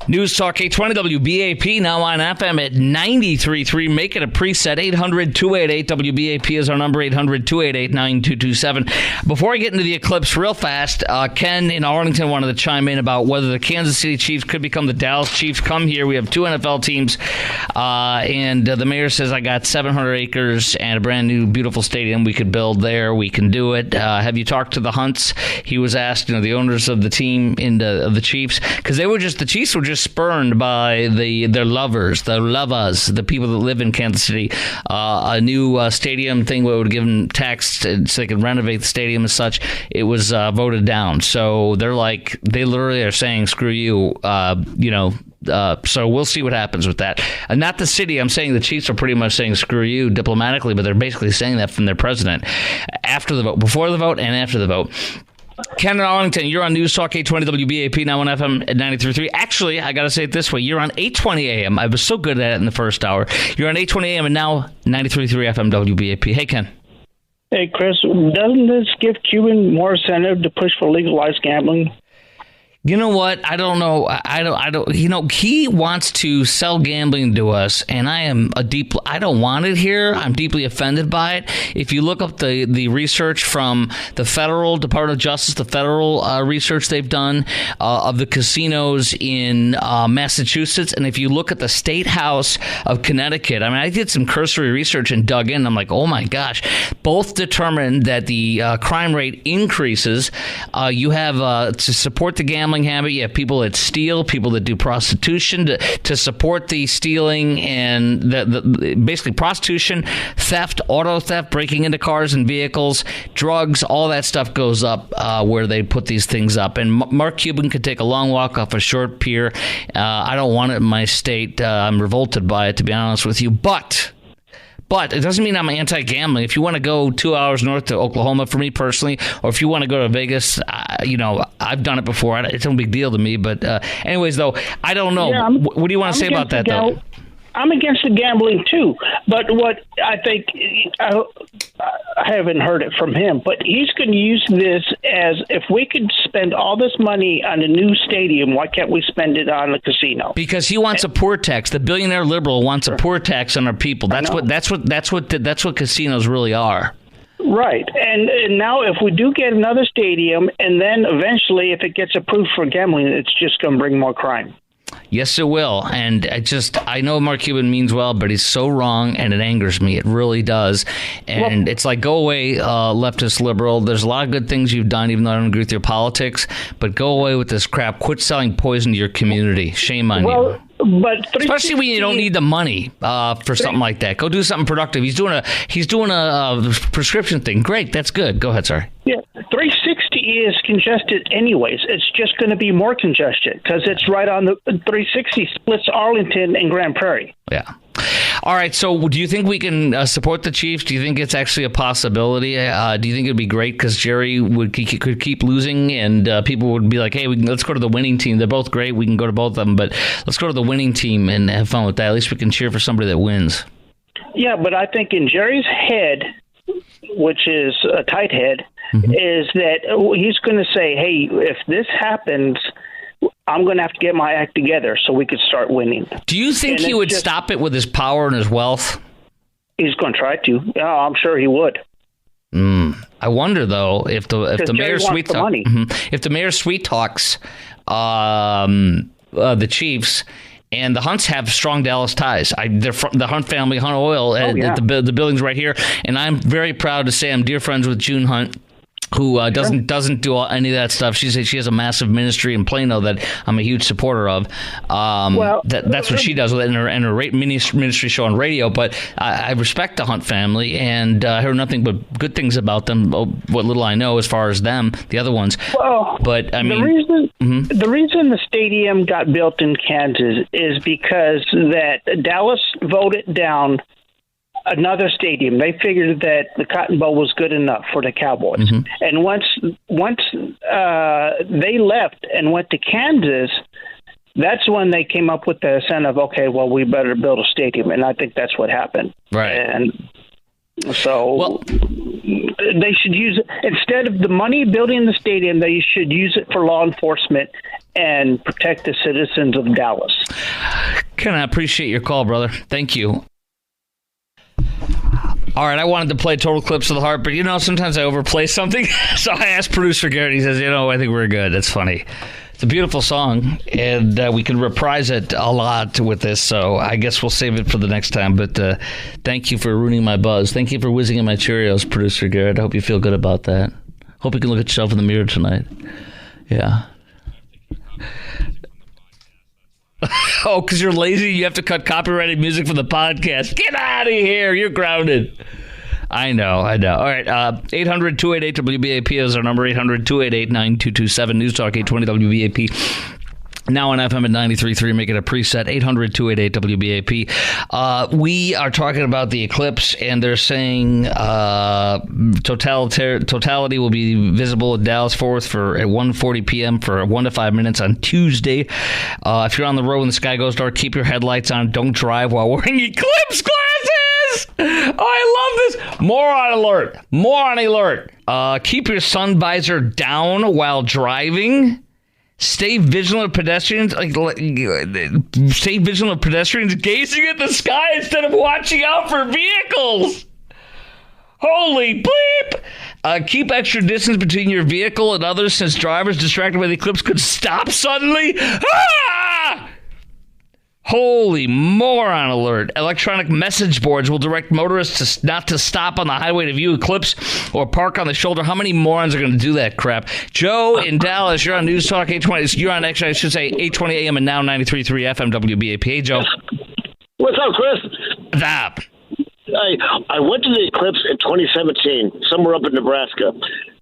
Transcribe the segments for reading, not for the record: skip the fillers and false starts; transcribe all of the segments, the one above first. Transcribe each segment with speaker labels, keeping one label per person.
Speaker 1: News Talk 820 WBAP, now on FM at 93.3. Make it a preset. 800-288-WBAP is our number, 800-288-9227. Before I get into the eclipse real fast, Ken in Arlington wanted to chime in about whether the Kansas City Chiefs could become the Dallas Chiefs. Come here. We have two NFL teams, and the mayor says, I got 700 acres and a brand new beautiful stadium we could build there. We can do it. Have you talked to the Hunts? He was asked, the owners of the team of the Chiefs, because the Chiefs were just spurned by their lovers, the people that live in Kansas City. A new stadium thing would give them tax so they could renovate the stadium and such. It was voted down. So they literally are saying, screw you, so we'll see what happens with that. And not the city. I'm saying the Chiefs are pretty much saying screw you diplomatically, but they're basically saying that from their president after the vote, before the vote and after the vote. Ken in Arlington, you're on News Talk 820 WBAP, now on FM at 93.3. Actually, I got to say it this way. You're on 820 AM. I was so good at it in the first hour. You're on 820 AM and now 93.3 FM WBAP. Hey, Ken.
Speaker 2: Hey, Chris, doesn't this give Cuban more incentive to push for legalized gambling?
Speaker 1: You know what? I don't know. I don't. He wants to sell gambling to us, and I don't want it here. I'm deeply offended by it. If you look up the research from the Federal Department of Justice, the federal research they've done of the casinos in Massachusetts, and if you look at the State House of Connecticut, I did some cursory research and dug in. I'm like, oh my gosh! Both determined that the crime rate increases. You have to support the gambling habit. You have people that steal, people that do prostitution to support the stealing, and basically prostitution, theft, auto theft, breaking into cars and vehicles, drugs, all that stuff goes up where they put these things up. And Mark Cuban could take a long walk off a short pier. I don't want it in my state. I'm revolted by it, to be honest with you. But it doesn't mean I'm anti-gambling. If you want to go 2 hours north to Oklahoma, for me personally, or if you want to go to Vegas, I've done it before. It's no big deal to me. But anyways, though, I don't know. Yeah, what do you want to say about that, though?
Speaker 2: I'm against the gambling, too. But what I think, I haven't heard it from him, but he's going to use this as, if we could spend all this money on a new stadium, why can't we spend it on a casino?
Speaker 1: Because he wants a poor tax. The billionaire liberal wants a poor tax on our people. That's what casinos really are.
Speaker 2: Right. And now if we do get another stadium, and then eventually if it gets approved for gambling, it's just going to bring more crime.
Speaker 1: Yes, it will. And I know Mark Cuban means well, but he's so wrong, and it angers me. It really does. And it's like, go away, leftist liberal. There's a lot of good things you've done, even though I don't agree with your politics. But go away with this crap. Quit selling poison to your community. Shame on you.
Speaker 2: But
Speaker 1: especially when you don't need the money for something like that. Go do something productive. He's doing a prescription thing. Great, that's good. Go ahead, sorry.
Speaker 2: Yeah, 360 is congested anyways. It's just going to be more congested because it's right on the 360 splits Arlington and Grand Prairie.
Speaker 1: Yeah. All right, so do you think we can support the Chiefs? Do you think it's actually a possibility? Do you think it'd be great because Jerry could keep losing and people would be like, hey, let's go to the winning team. They're both great. We can go to both of them, but let's go to the winning team and have fun with that. At least we can cheer for somebody that wins. Yeah,
Speaker 2: but I think in Jerry's head, which is a tight head, is that he's going to say, hey, if this happens, I'm going to have to get my act together so we could start winning.
Speaker 1: Do you think he would stop it with his power and his wealth?
Speaker 2: He's going to try to. Yeah, I'm sure he would.
Speaker 1: I wonder though if the mayor sweet talks the Chiefs. And the Hunts have strong Dallas ties. They're from the Hunt family, Hunt Oil. The building's right here. And I'm very proud to say I'm dear friends with June Hunt, who doesn't do any of that stuff. She has a massive ministry in Plano that I'm a huge supporter of. That's what she does with it in her ministry show on radio. But I respect the Hunt family, and I heard nothing but good things about them. What little I know as far as them, the other ones.
Speaker 2: Well,
Speaker 1: but I mean,
Speaker 2: the reason the stadium got built in Kansas is because that Dallas voted down another stadium. They figured that the Cotton Bowl was good enough for the Cowboys. And once they left and went to Kansas, that's when they came up with the incentive, okay, well, we better build a stadium. And I think that's what happened.
Speaker 1: Right.
Speaker 2: And so they should use it instead of the money building the stadium. They should use it for law enforcement and protect the citizens of Dallas.
Speaker 1: Ken, I appreciate your call, brother. Thank you. All right, I wanted to play Total Eclipse of the Heart, but, sometimes I overplay something. So I asked producer Garrett. He says, I think we're good. That's funny. It's a beautiful song, and we can reprise it a lot with this, so I guess we'll save it for the next time. But thank you for ruining my buzz. Thank you for whizzing in my Cheerios, producer Garrett. I hope you feel good about that. Hope you can look at yourself in the mirror tonight. Yeah. Oh, because you're lazy? You have to cut copyrighted music from the podcast. Get out of here. You're grounded. I know. All right. 800-288-WBAP is our number. 800-288-9227. News Talk 820 WBAP. Now on FM at 93.3, make it a preset, 800-288-WBAP. We are talking about the eclipse, and they're saying totality will be visible at Dallas-Fort Worth at 1:40 p.m. for 1 to 5 minutes on Tuesday. If you're on the road and the sky goes dark, keep your headlights on. Don't drive while wearing eclipse glasses. Oh, I love this. Moron alert. Keep your sun visor down while driving. Stay vigilant of pedestrians. Stay vigilant of pedestrians gazing at the sky instead of watching out for vehicles. Holy bleep! Keep extra distance between your vehicle and others, since drivers distracted by the eclipse could stop suddenly. Ah! Holy moron alert. Electronic message boards will direct motorists not to stop on the highway to view eclipse or park on the shoulder. How many morons are going to do that crap? Joe in Dallas, you're on News Talk 820. You're on, actually, I should say 820 AM and now 93.3 FM WBAP. Hey, Joe.
Speaker 3: What's up, Chris?
Speaker 1: Zap.
Speaker 3: I went to the eclipse in 2017, somewhere up in Nebraska.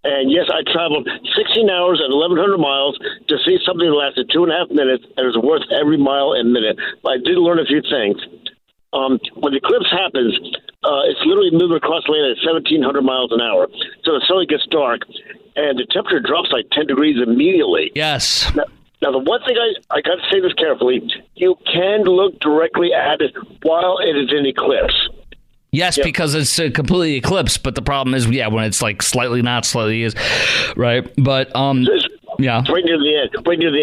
Speaker 3: And yes, I traveled 16 hours and 1,100 miles to see something that lasted 2.5 minutes, and it was worth every mile and minute. But I did learn a few things. When the eclipse happens, it's literally moving across the land at 1,700 miles an hour. So it suddenly gets dark, and the temperature drops like 10 degrees immediately.
Speaker 1: Yes.
Speaker 3: Now, the one thing I got to say this carefully, you can look directly at it while it is in eclipse.
Speaker 1: Yes, yep. Because it's completely eclipsed, but the problem is, when it's like slightly not, slightly is, right? But, yeah.
Speaker 3: It's right near the end.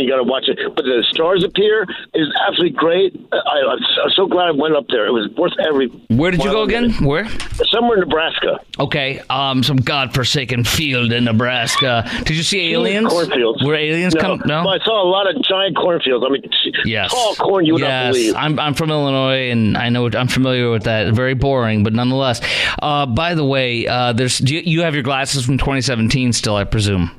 Speaker 3: You got to watch it. But the stars appear. It's absolutely great. I'm so glad I went up there. It was worth every...
Speaker 1: Where did you go again? Where?
Speaker 3: Somewhere in Nebraska.
Speaker 1: Okay. Some godforsaken field in Nebraska. Did you see aliens?
Speaker 3: Cornfields.
Speaker 1: Were aliens come? No?
Speaker 3: Well, I saw a lot of giant cornfields. I mean,
Speaker 1: yes.
Speaker 3: Tall corn you would not believe.
Speaker 1: I'm from Illinois, and I'm familiar with that. Very boring, but nonetheless. By the way, you have your glasses from 2017 still, I presume?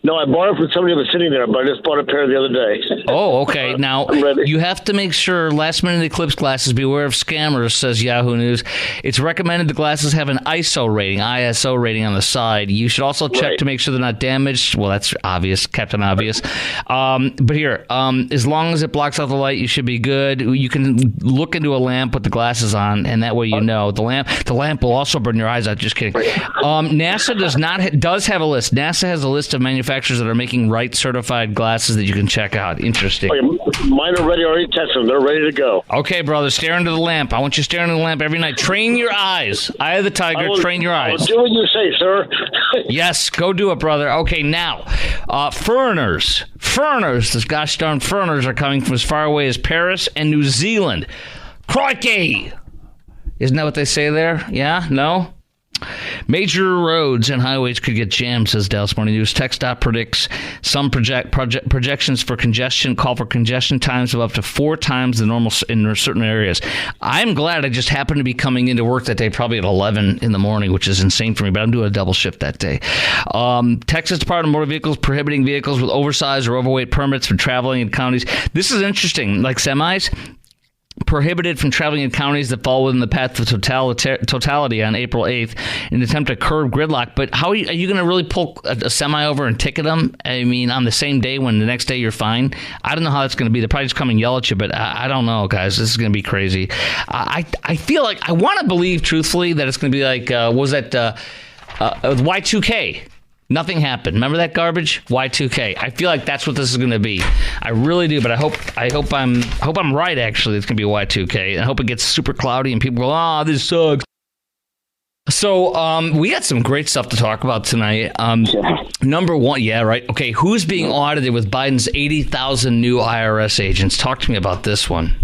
Speaker 3: No, I bought it from somebody who was sitting there, but I just bought a pair the other day.
Speaker 1: Oh, okay. Now, you have to make sure, last-minute eclipse glasses, beware of scammers, says Yahoo News. It's recommended the glasses have an ISO rating on the side. You should also check to make sure they're not damaged. Well, that's obvious, Captain Obvious. But here, as long as it blocks out the light, you should be good. You can look into a lamp with the glasses on, and that way you know. The lamp will also burn your eyes out. Just kidding. NASA does have a list. NASA has a list of manufacturers that are making Wright certified glasses that you can check out. Interesting.
Speaker 3: Okay, mine are ready. Already tested them. They're ready to go.
Speaker 1: Okay, brother. Stare into the lamp. I want you staring into the lamp every night. Train your eyes. Eye of the tiger. Train your eyes.
Speaker 3: I'll do what you say, sir.
Speaker 1: Yes, go do it, brother. Okay, now, foreigners. Those gosh darn foreigners are coming from as far away as Paris and New Zealand. Crikey! Isn't that what they say there? Yeah? No? Major roads and highways could get jammed, says Dallas Morning News. TxDOT predicts some projections for congestion call for congestion times of up to 4 times the normal in certain areas. I'm glad I just happened to be coming into work that day, probably at 11 in the morning, which is insane for me, but I'm doing a double shift that day. Texas Department of Motor Vehicles prohibiting vehicles with oversized or overweight permits from traveling in counties. This is interesting, like semis. Prohibited from traveling in counties that fall within the path of totality on April 8th in an attempt to curb gridlock. But how are you going to really pull a semi over and ticket them? I mean, on the same day when the next day you're fine? I don't know how that's going to be. They'll probably just come and yell at you, but I don't know, guys. This is going to be crazy. I feel like I want to believe, truthfully, that it's going to be like, Y2K? Nothing happened. Remember that garbage? Y2K. I feel like that's what this is going to be. I really do, but I hope I'm right. Actually, it's going to be Y2K. I hope it gets super cloudy and people go, "Ah, this sucks." So we got some great stuff to talk about tonight. Number one, yeah, right. Okay, who's being audited with Biden's 80,000 new IRS agents? Talk to me about this one.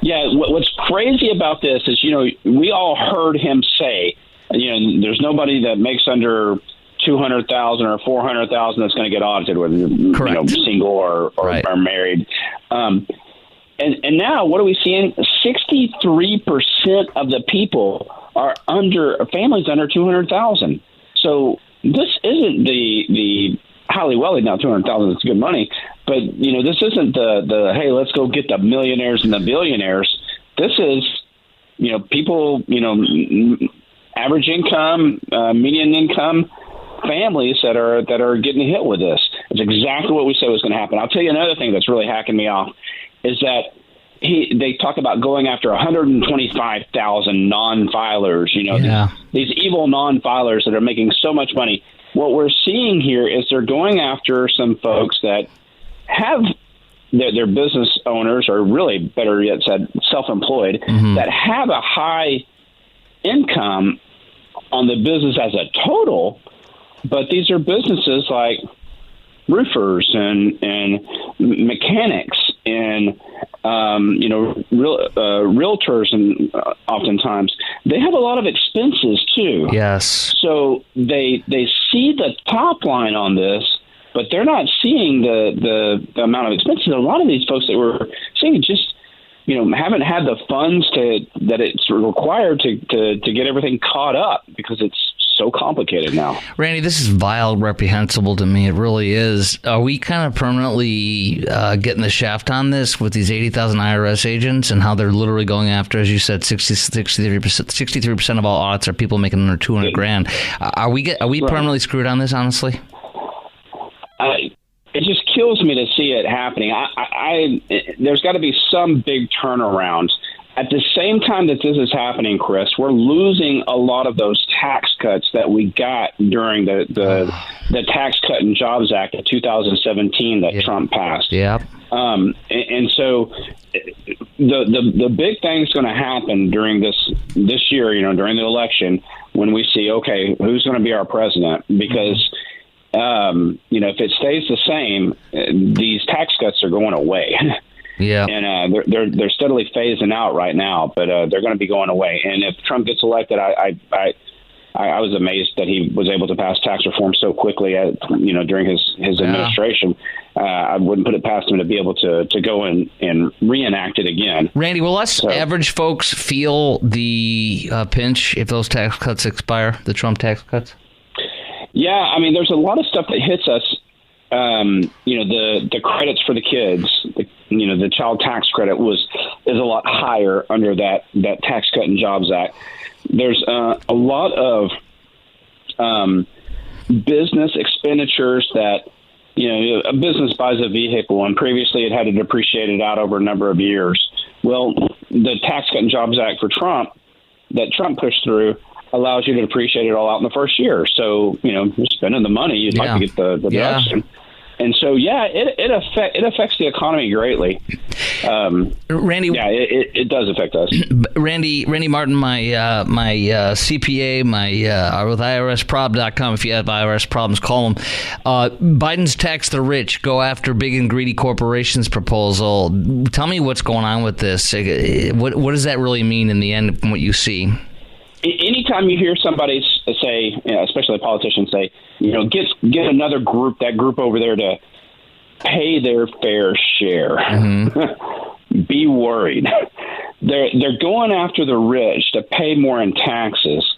Speaker 4: Yeah, what's crazy about this is, we all heard him say, there's nobody that makes under 200,000 or 400,000 that's going to get audited, whether single or married. And now, what are we seeing? 63% of the people are families under 200,000. So this isn't the highly wealthy. Now 200,000 is good money, but this isn't the hey, let's go get the millionaires and the billionaires. This is people average income, median income families that are getting hit with this. It's exactly what we said was going to happen. I'll tell you another thing that's really hacking me off is that they talk about going after 125,000 non-filers, these evil non-filers that are making so much money. What we're seeing here is they're going after some folks that have their business owners, or really better yet said, self-employed, that have a high income on the business as a total, but these are businesses like roofers and mechanics and realtors, and oftentimes they have a lot of expenses too.
Speaker 1: Yes.
Speaker 4: So they see the top line on this, but they're not seeing the amount of expenses. A lot of these folks that we're seeing just haven't had the funds that it's required to get everything caught up, because it's so complicated now.
Speaker 1: Randy, this is vile, reprehensible to me. It really is. Are we kind of permanently getting the shaft on this with these 80,000 IRS agents and how they're literally going after, as you said, 63% of all audits are people making under 200 grand. Are we permanently screwed on this, honestly?
Speaker 4: It just kills me to see it happening. There's got to be some big turnaround. At the same time that this is happening, Chris, we're losing a lot of those tax cuts that we got during the Tax Cut and Jobs Act of 2017 that Trump passed.
Speaker 1: Yeah.
Speaker 4: And so the big thing's going to happen during this year, during the election, when we see, okay, who's going to be our president? Because if it stays the same, these tax cuts are going away.
Speaker 1: Yeah,
Speaker 4: and they're steadily phasing out right now, but they're going to be going away. And if Trump gets elected, I was amazed that he was able to pass tax reform so quickly. During his administration, I wouldn't put it past him to be able to go and reenact it again.
Speaker 1: Randy, will us average folks feel the pinch if those tax cuts expire? The Trump tax cuts?
Speaker 4: Yeah, I mean, there's a lot of stuff that hits us. The credits for the kids, the child tax credit is a lot higher under that Tax Cut and Jobs Act. There's a lot of business expenditures that, a business buys a vehicle and previously it had to depreciate it out over a number of years. Well, the Tax Cut and Jobs Act for Trump that Trump pushed through allows you to depreciate it all out in the first year. So, you're spending the money, you'd like to get the deduction. And so, it affects the economy greatly.
Speaker 1: Randy,
Speaker 4: it does affect us.
Speaker 1: Randy Martin, my CPA, with IRSprob.com. If you have IRS problems, call him. Biden's tax the rich, go after big and greedy corporations proposal. Tell me what's going on with this. What does that really mean in the end from what you see?
Speaker 4: Anytime you hear somebody say, especially a politician say, get another group, that group over there to pay their fair share, be worried. They're going after the rich to pay more in taxes.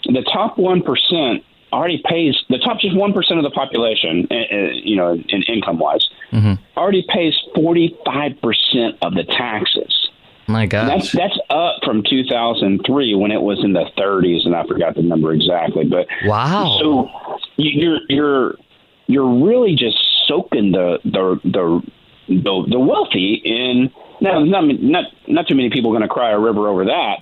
Speaker 4: The top 1% already pays, the top just 1% of the population, in income-wise, already pays 45% of the taxes.
Speaker 1: My gosh.
Speaker 4: That's up from 2003 when it was in the 30s, and I forgot the number exactly. But
Speaker 1: wow!
Speaker 4: So you're really just soaking the wealthy in. Now, not too many people are going to cry a river over that,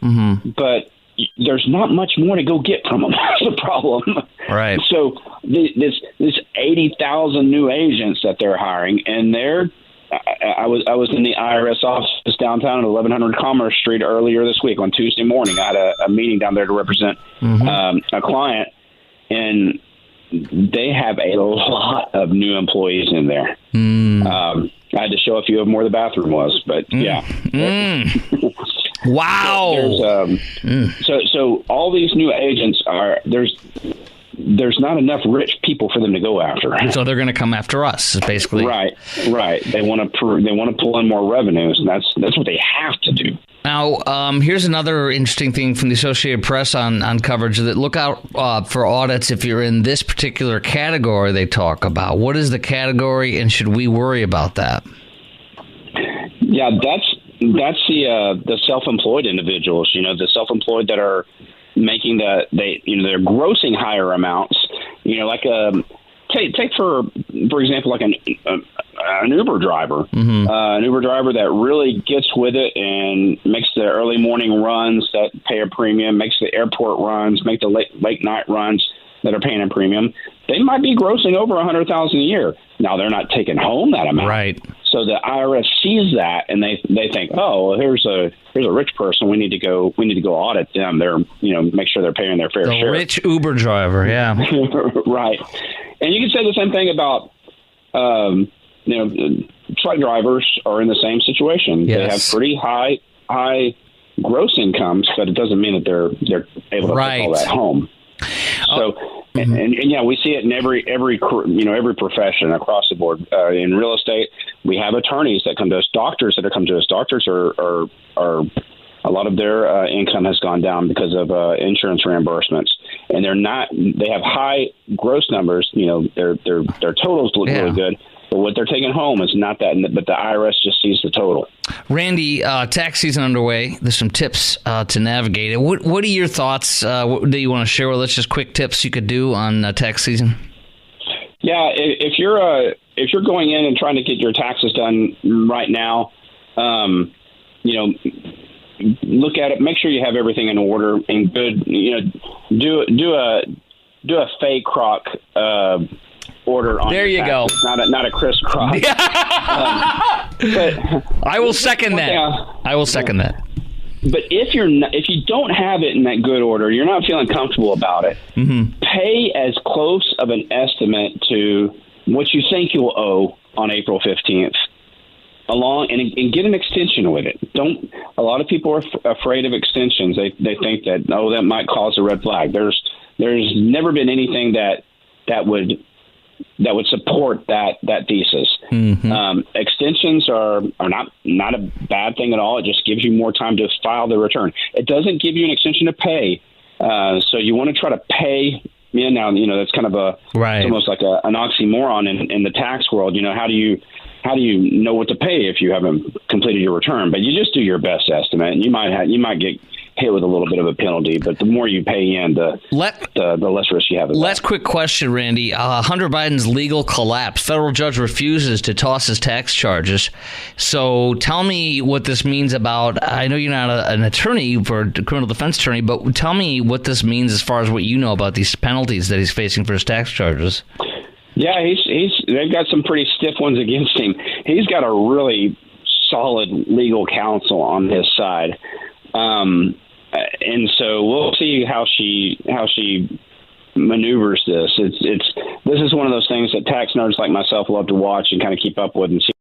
Speaker 4: but there's not much more to go get from them. That's the problem.
Speaker 1: Right.
Speaker 4: So this 80,000 new agents that they're hiring, and they're I was in the IRS office downtown at 1100 Commerce Street earlier this week on Tuesday morning. I had a meeting down there to represent a client, and they have a lot of new employees in there. I had to show a few of them where the bathroom was, but yeah.
Speaker 1: Wow.
Speaker 4: So all these new agents there's not enough rich people for them to go after.
Speaker 1: So they're going to come after us, basically.
Speaker 4: Right. They want to pull in more revenues, and that's what they have to do.
Speaker 1: Now, here's another interesting thing from the Associated Press on coverage, that look out for audits if you're in this particular category they talk about. What is the category, and should we worry about that?
Speaker 4: Yeah, that's the self-employed individuals, the self-employed that are making they're grossing higher amounts, like take for example, like an Uber driver, an Uber driver that really gets with it and makes the early morning runs that pay a premium, makes the airport runs, make the late night runs that are paying a premium. They might be grossing over $100,000 a year. Now they're not taking home that amount,
Speaker 1: right?
Speaker 4: So the IRS sees that and they think, oh, well, here's a rich person. We need to go audit them. They're make sure they're paying their fair share.
Speaker 1: The rich Uber driver, yeah,
Speaker 4: right. And you can say the same thing about truck drivers are in the same situation.
Speaker 1: Yes.
Speaker 4: They have pretty high gross incomes, but it doesn't mean that they're able to take all that home. So, and yeah, we see it in every profession across the board. In real estate, we have attorneys that come to us, doctors that come to us. Doctors are a lot of their income has gone down because of insurance reimbursements, and they have high gross numbers. Their totals look really good. But what they're taking home is not that, but the IRS just sees the total.
Speaker 1: Randy, tax season underway. There's some tips to navigate it. What are your thoughts that you want to share with us? Just quick tips you could do on tax season.
Speaker 4: Yeah, if you're going in and trying to get your taxes done right now, look at it. Make sure you have everything in order and good. Do a fake crock. Order on
Speaker 1: there you go.
Speaker 4: Not a Chris Crock. But
Speaker 1: I will second that. I will second that.
Speaker 4: But if you don't have it in that good order, you're not feeling comfortable about it. Pay as close of an estimate to what you think you'll owe on April 15th. And get an extension with it. A lot of people are afraid of extensions. They think that that might cause a red flag. There's never been anything that would support that thesis. Extensions are not a bad thing at all. It just gives you more time to file the return. It doesn't give you an extension to pay. So you want to try to pay. Now that's kind of it's almost like an oxymoron in the tax world. How do you know what to pay if you haven't completed your return? But you just do your best estimate, and you might get hit with a little bit of a penalty, but the more you pay in, the less risk you have.
Speaker 1: Last quick question, Randy. Hunter Biden's legal collapse. Federal judge refuses to toss his tax charges. So tell me what this means about, I know you're not an attorney for a criminal defense attorney, but tell me what this means as far as what you know about these penalties that he's facing for his tax charges.
Speaker 4: Yeah, they've got some pretty stiff ones against him. He's got a really solid legal counsel on his side. And so we'll see how she maneuvers this. This is one of those things that tax nerds like myself love to watch and kind of keep up with and see